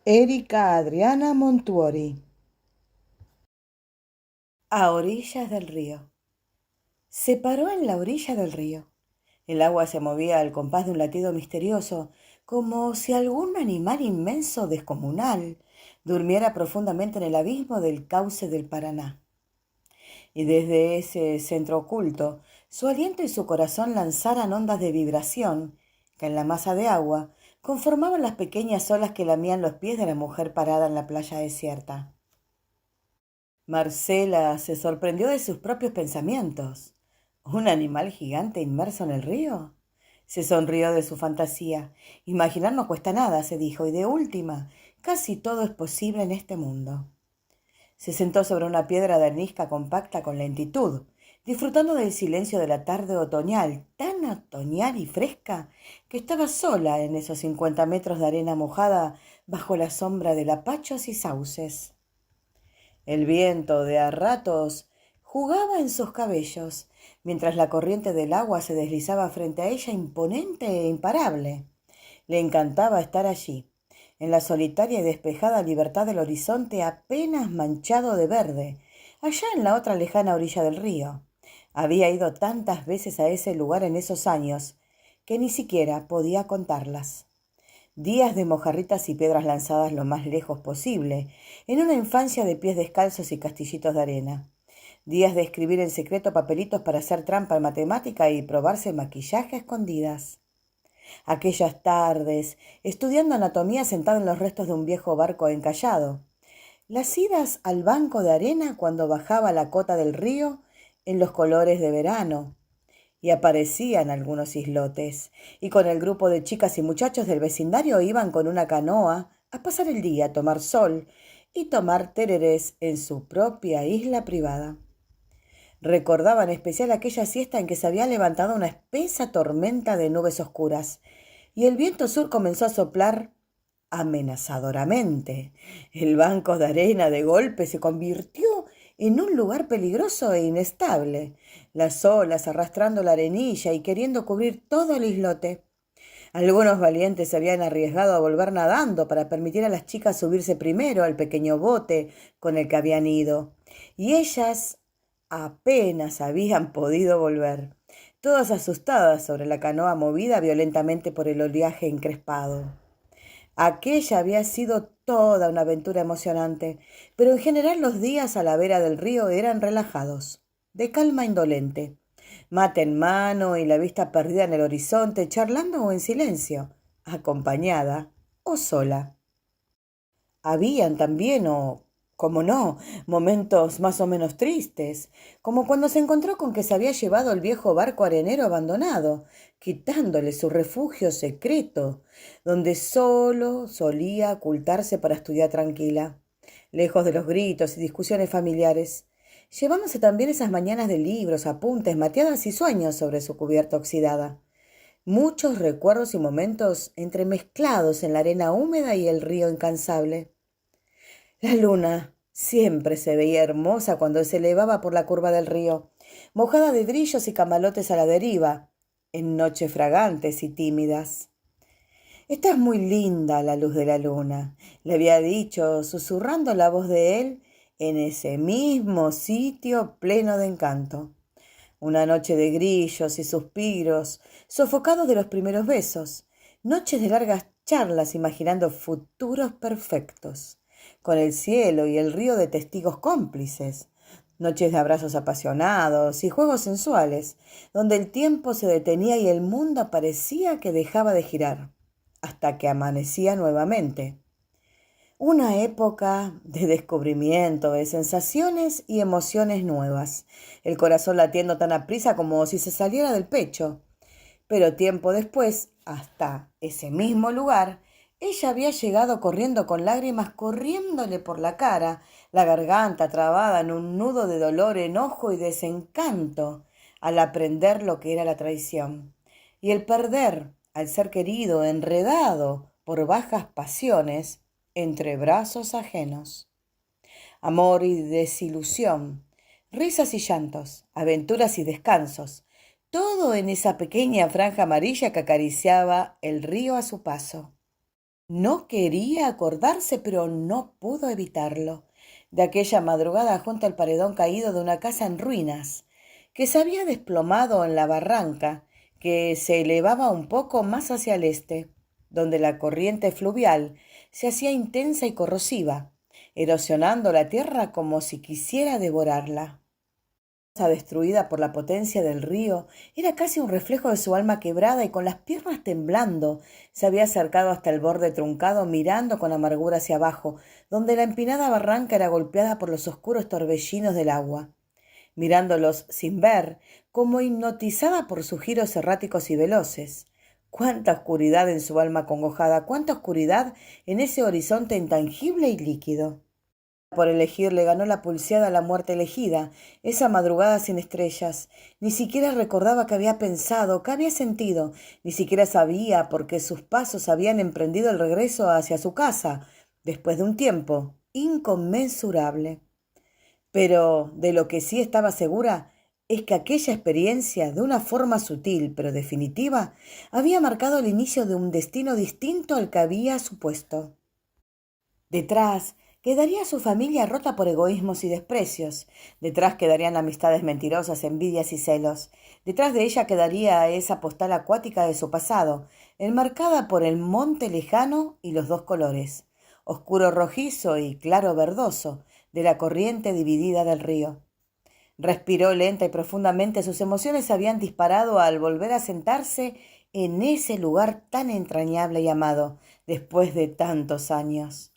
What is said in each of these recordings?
Erika Adriana Montuori. A orillas del río. Se paró en la orilla del río. El agua se movía al compás de un latido misterioso, como si algún animal inmenso descomunal durmiera profundamente en el abismo del cauce del Paraná. Y desde ese centro oculto, su aliento y su corazón lanzaran ondas de vibración que en la masa de agua conformaban las pequeñas olas que lamían los pies de la mujer parada en la playa desierta. Marcela se sorprendió de sus propios pensamientos. ¿Un animal gigante inmerso en el río? Se sonrió de su fantasía. Imaginar no cuesta nada, se dijo, y de última, casi todo es posible en este mundo. Se sentó sobre una piedra de arenisca compacta con lentitud, disfrutando del silencio de la tarde otoñal, tan otoñal y fresca, que estaba sola en esos 50 metros de arena mojada bajo la sombra de lapachos y sauces. El viento de a ratos jugaba en sus cabellos, mientras la corriente del agua se deslizaba frente a ella imponente e imparable. Le encantaba estar allí, en la solitaria y despejada libertad del horizonte apenas manchado de verde, allá en la otra lejana orilla del río. Había ido tantas veces a ese lugar en esos años que ni siquiera podía contarlas. Días de mojarritas y piedras lanzadas lo más lejos posible, en una infancia de pies descalzos y castillitos de arena. Días de escribir en secreto papelitos para hacer trampa en matemática y probarse maquillaje a escondidas. Aquellas tardes, estudiando anatomía sentado en los restos de un viejo barco encallado. Las idas al banco de arena cuando bajaba la cota del río en los colores de verano, y aparecían algunos islotes, y con el grupo de chicas y muchachos del vecindario iban con una canoa a pasar el día, a tomar sol y tomar tererés en su propia isla privada. Recordaba en especial aquella siesta en que se había levantado una espesa tormenta de nubes oscuras, y el viento sur comenzó a soplar amenazadoramente. El banco de arena de golpe se convirtió en un lugar peligroso e inestable, las olas arrastrando la arenilla y queriendo cubrir todo el islote. Algunos valientes se habían arriesgado a volver nadando para permitir a las chicas subirse primero al pequeño bote con el que habían ido, y ellas apenas habían podido volver, todas asustadas sobre la canoa movida violentamente por el oleaje encrespado. Aquella había sido toda una aventura emocionante, pero en general los días a la vera del río eran relajados, de calma indolente, mate en mano y la vista perdida en el horizonte, charlando o en silencio, acompañada o sola. Habían también, o como no, momentos más o menos tristes, como cuando se encontró con que se había llevado el viejo barco arenero abandonado, quitándole su refugio secreto, donde solo solía ocultarse para estudiar tranquila, lejos de los gritos y discusiones familiares, llevándose también esas mañanas de libros, apuntes, mateadas y sueños sobre su cubierta oxidada. Muchos recuerdos y momentos entremezclados en la arena húmeda y el río incansable. La luna siempre se veía hermosa cuando se elevaba por la curva del río, mojada de grillos y camalotes a la deriva, en noches fragantes y tímidas. «Estás muy linda a la luz de la luna», le había dicho, susurrando la voz de él en ese mismo sitio pleno de encanto. Una noche de grillos y suspiros, sofocados de los primeros besos, noches de largas charlas imaginando futuros perfectos, con el cielo y el río de testigos cómplices, noches de abrazos apasionados y juegos sensuales, donde el tiempo se detenía y el mundo parecía que dejaba de girar, hasta que amanecía nuevamente. Una época de descubrimiento, de sensaciones y emociones nuevas, el corazón latiendo tan aprisa como si se saliera del pecho. Pero tiempo después, hasta ese mismo lugar, ella había llegado corriendo con lágrimas corriéndole por la cara, la garganta trabada en un nudo de dolor, enojo y desencanto al aprender lo que era la traición. Y el perder al ser querido, enredado por bajas pasiones, entre brazos ajenos. Amor y desilusión, risas y llantos, aventuras y descansos, todo en esa pequeña franja amarilla que acariciaba el río a su paso. No quería acordarse, pero no pudo evitarlo, de aquella madrugada junto al paredón caído de una casa en ruinas, que se había desplomado en la barranca, que se elevaba un poco más hacia el este, donde la corriente fluvial se hacía intensa y corrosiva, erosionando la tierra como si quisiera devorarla. Destruida por la potencia del río, era casi un reflejo de su alma quebrada y con las piernas temblando, se había acercado hasta el borde truncado mirando con amargura hacia abajo, donde la empinada barranca era golpeada por los oscuros torbellinos del agua. Mirándolos sin ver, como hipnotizada por sus giros erráticos y veloces. Cuánta oscuridad en su alma acongojada, cuánta oscuridad en ese horizonte intangible y líquido. Por elegir le ganó la pulseada a la muerte elegida, esa madrugada sin estrellas. Ni siquiera recordaba qué había pensado, qué había sentido, ni siquiera sabía por qué sus pasos habían emprendido el regreso hacia su casa, después de un tiempo inconmensurable. Pero de lo que sí estaba segura es que aquella experiencia, de una forma sutil pero definitiva, había marcado el inicio de un destino distinto al que había supuesto. Detrás quedaría su familia rota por egoísmos y desprecios. Detrás quedarían amistades mentirosas, envidias y celos. Detrás de ella quedaría esa postal acuática de su pasado, enmarcada por el monte lejano y los dos colores, oscuro rojizo y claro verdoso, de la corriente dividida del río. Respiró lenta y profundamente. Sus emociones se habían disparado al volver a sentarse en ese lugar tan entrañable y amado, después de tantos años.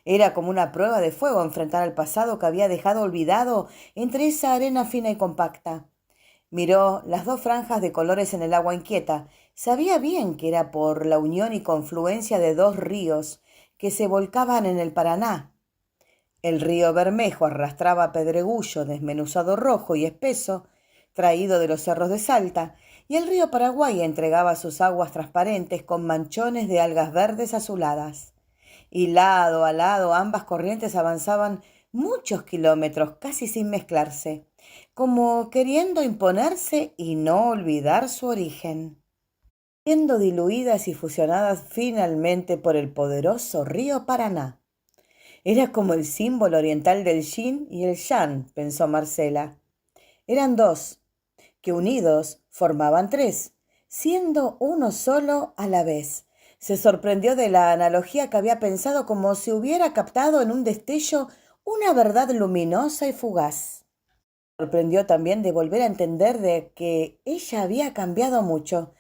Era como una prueba de fuego enfrentar al pasado que había dejado olvidado entre esa arena fina y compacta. Miró las dos franjas de colores en el agua inquieta. Sabía bien que era por la unión y confluencia de dos ríos que se volcaban en el Paraná. El río Bermejo arrastraba pedregullo desmenuzado rojo y espeso, traído de los cerros de Salta, y el río Paraguay entregaba sus aguas transparentes con manchones de algas verdes azuladas. Y lado a lado ambas corrientes avanzaban muchos kilómetros, casi sin mezclarse, como queriendo imponerse y no olvidar su origen, siendo diluidas y fusionadas finalmente por el poderoso río Paraná. Era como el símbolo oriental del yin y el yang, pensó Marcela. Eran dos, que unidos formaban tres, siendo uno solo a la vez. Se sorprendió de la analogía que había pensado, como si hubiera captado en un destello una verdad luminosa y fugaz. Sorprendió también de volver a entender de que ella había cambiado mucho,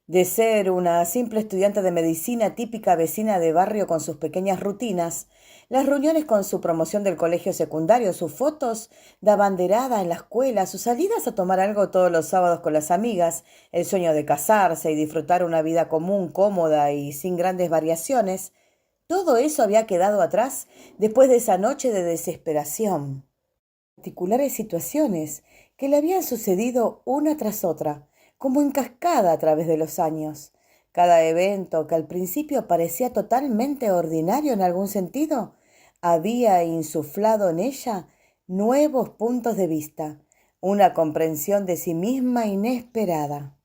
de ser una simple estudiante de medicina, típica vecina de barrio con sus pequeñas rutinas, las reuniones con su promoción del colegio secundario, sus fotos de abanderada en la escuela, sus salidas a tomar algo todos los sábados con las amigas, el sueño de casarse y disfrutar una vida común, cómoda y sin grandes variaciones, todo eso había quedado atrás después de esa noche de desesperación. Particulares situaciones que le habían sucedido una tras otra, como en cascada a través de los años. Cada evento que al principio parecía totalmente ordinario en algún sentido, había insuflado en ella nuevos puntos de vista, una comprensión de sí misma inesperada.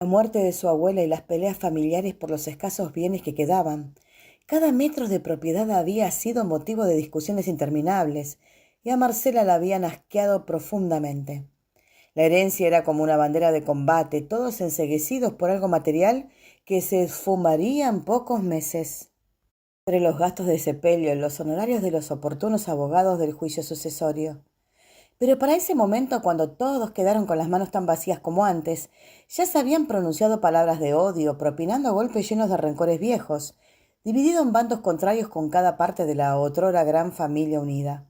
La muerte de su abuela y las peleas familiares por los escasos bienes que quedaban. Cada metro de propiedad había sido motivo de discusiones interminables, y a Marcela la habían asqueado profundamente. La herencia era como una bandera de combate, todos enceguecidos por algo material que se esfumaría en pocos meses. Entre los gastos de sepelio, los honorarios de los oportunos abogados del juicio sucesorio. Pero para ese momento, cuando todos quedaron con las manos tan vacías como antes, ya se habían pronunciado palabras de odio, propinando golpes llenos de rencores viejos, dividido en bandos contrarios con cada parte de la otrora gran familia unida,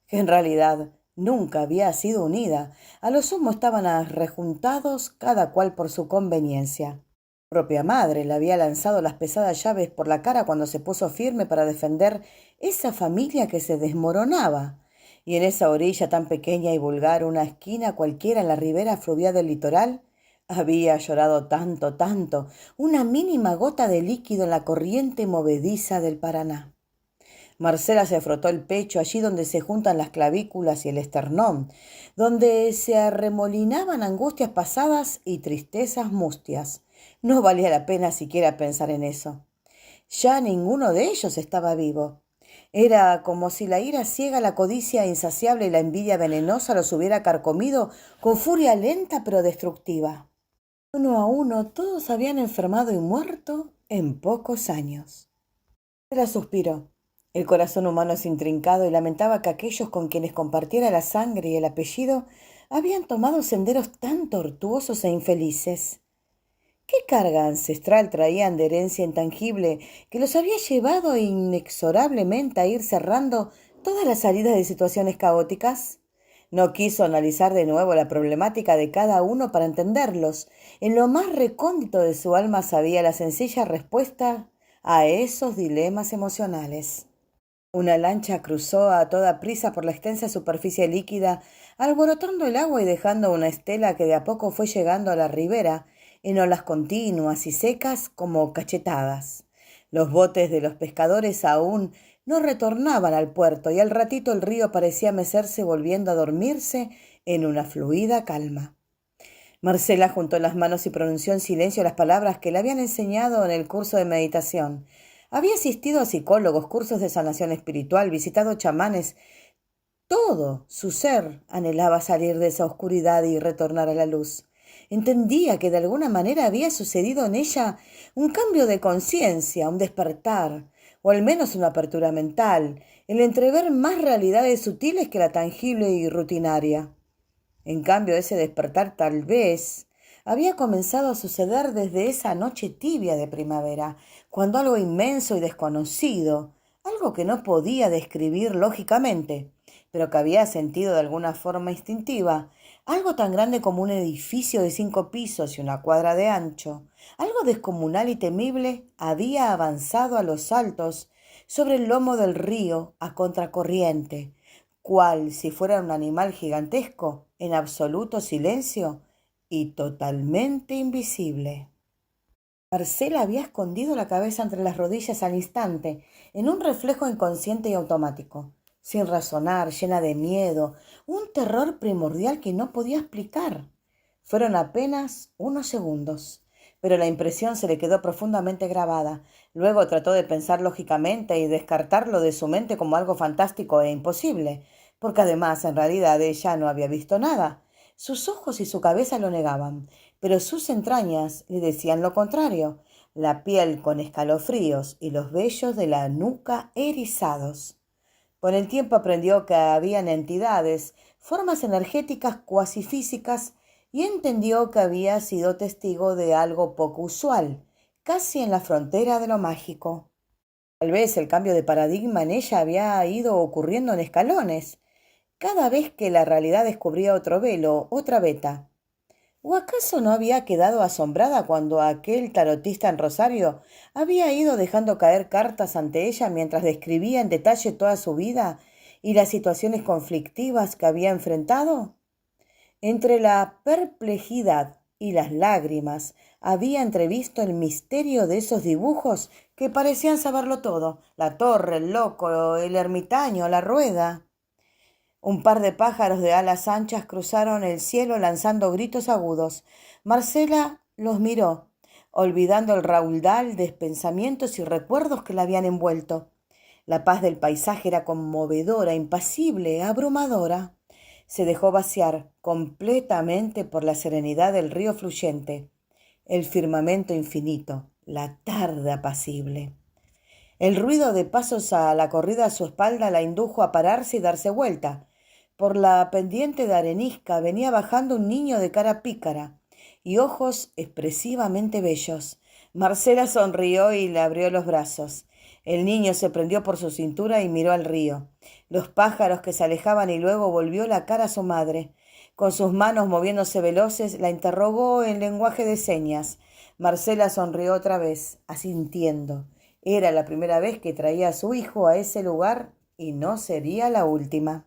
que en realidad nunca había sido unida. A lo sumo estaban rejuntados cada cual por su conveniencia. Su propia madre le había lanzado las pesadas llaves por la cara cuando se puso firme para defender esa familia que se desmoronaba. Y en esa orilla tan pequeña y vulgar, una esquina cualquiera en la ribera fluvial del litoral, había llorado tanto, tanto, una mínima gota de líquido en la corriente movediza del Paraná. Marcela se frotó el pecho, allí donde se juntan las clavículas y el esternón, donde se arremolinaban angustias pasadas y tristezas mustias. No valía la pena siquiera pensar en eso. Ya ninguno de ellos estaba vivo. Era como si la ira ciega, la codicia insaciable y la envidia venenosa los hubiera carcomido con furia lenta pero destructiva. Uno a uno todos habían enfermado y muerto en pocos años. Era suspiró. El corazón humano es intrincado y lamentaba que aquellos con quienes compartiera la sangre y el apellido habían tomado senderos tan tortuosos e infelices. ¿Qué carga ancestral traían de herencia intangible que los había llevado inexorablemente a ir cerrando todas las salidas de situaciones caóticas? No quiso analizar de nuevo la problemática de cada uno para entenderlos. En lo más recóndito de su alma sabía la sencilla respuesta a esos dilemas emocionales. Una lancha cruzó a toda prisa por la extensa superficie líquida, alborotando el agua y dejando una estela que de a poco fue llegando a la ribera, en olas continuas y secas como cachetadas. Los botes de los pescadores aún no retornaban al puerto y al ratito el río parecía mecerse volviendo a dormirse en una fluida calma. Marcela juntó las manos y pronunció en silencio las palabras que le habían enseñado en el curso de meditación. Había asistido a psicólogos, cursos de sanación espiritual, visitado chamanes. Todo su ser anhelaba salir de esa oscuridad y retornar a la luz. Entendía que de alguna manera había sucedido en ella un cambio de conciencia, un despertar, o al menos una apertura mental, el entrever más realidades sutiles que la tangible y rutinaria. En cambio, ese despertar tal vez había comenzado a suceder desde esa noche tibia de primavera, cuando algo inmenso y desconocido, algo que no podía describir lógicamente, pero que había sentido de alguna forma instintiva, algo tan grande como un edificio de 5 pisos y una cuadra de ancho, algo descomunal y temible, había avanzado a los saltos sobre el lomo del río a contracorriente, cual si fuera un animal gigantesco, en absoluto silencio y totalmente invisible. Marcela había escondido la cabeza entre las rodillas al instante, en un reflejo inconsciente y automático, sin razonar, llena de miedo, un terror primordial que no podía explicar. Fueron apenas unos segundos, pero la impresión se le quedó profundamente grabada. Luego trató de pensar lógicamente y descartarlo de su mente como algo fantástico e imposible, porque además en realidad ella no había visto nada. Sus ojos y su cabeza lo negaban, pero sus entrañas le decían lo contrario, la piel con escalofríos y los vellos de la nuca erizados. Con el tiempo aprendió que habían entidades, formas energéticas cuasi físicas, y entendió que había sido testigo de algo poco usual, casi en la frontera de lo mágico. Tal vez el cambio de paradigma en ella había ido ocurriendo en escalones, cada vez que la realidad descubría otro velo, otra veta. ¿O acaso no había quedado asombrada cuando aquel tarotista en Rosario había ido dejando caer cartas ante ella mientras describía en detalle toda su vida y las situaciones conflictivas que había enfrentado? Entre la perplejidad y las lágrimas había entrevisto el misterio de esos dibujos que parecían saberlo todo: la torre, el loco, el ermitaño, la rueda. Un par de pájaros de alas anchas cruzaron el cielo lanzando gritos agudos. Marcela los miró, olvidando el raudal de pensamientos y recuerdos que la habían envuelto. La paz del paisaje era conmovedora, impasible, abrumadora. Se dejó vaciar completamente por la serenidad del río fluyente, el firmamento infinito, la tarde apacible. El ruido de pasos a la corrida a su espalda la indujo a pararse y darse vuelta. Por la pendiente de arenisca venía bajando un niño de cara pícara y ojos expresivamente bellos. Marcela sonrió y le abrió los brazos. El niño se prendió por su cintura y miró al río, los pájaros que se alejaban, y luego volvió la cara a su madre. Con sus manos moviéndose veloces, la interrogó en lenguaje de señas. Marcela sonrió otra vez, asintiendo. Era la primera vez que traía a su hijo a ese lugar y no sería la última.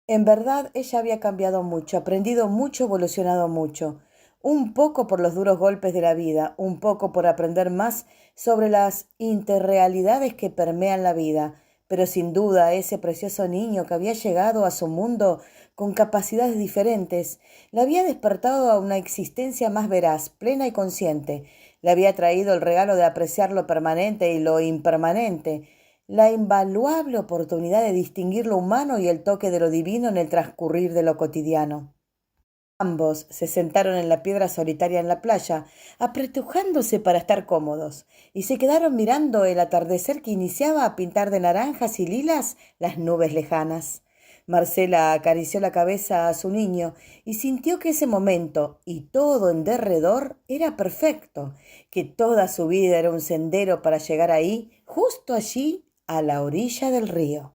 En verdad, ella había cambiado mucho, aprendido mucho, evolucionado mucho. Un poco por los duros golpes de la vida, un poco por aprender más sobre las interrealidades que permean la vida, pero sin duda ese precioso niño que había llegado a su mundo con capacidades diferentes, le había despertado a una existencia más veraz, plena y consciente. Le había traído el regalo de apreciar lo permanente y lo impermanente, la invaluable oportunidad de distinguir lo humano y el toque de lo divino en el transcurrir de lo cotidiano. Ambos se sentaron en la piedra solitaria en la playa, apretujándose para estar cómodos, y se quedaron mirando el atardecer que iniciaba a pintar de naranjas y lilas las nubes lejanas. Marcela acarició la cabeza a su niño y sintió que ese momento y todo en derredor era perfecto, que toda su vida era un sendero para llegar ahí, justo allí, a la orilla del río.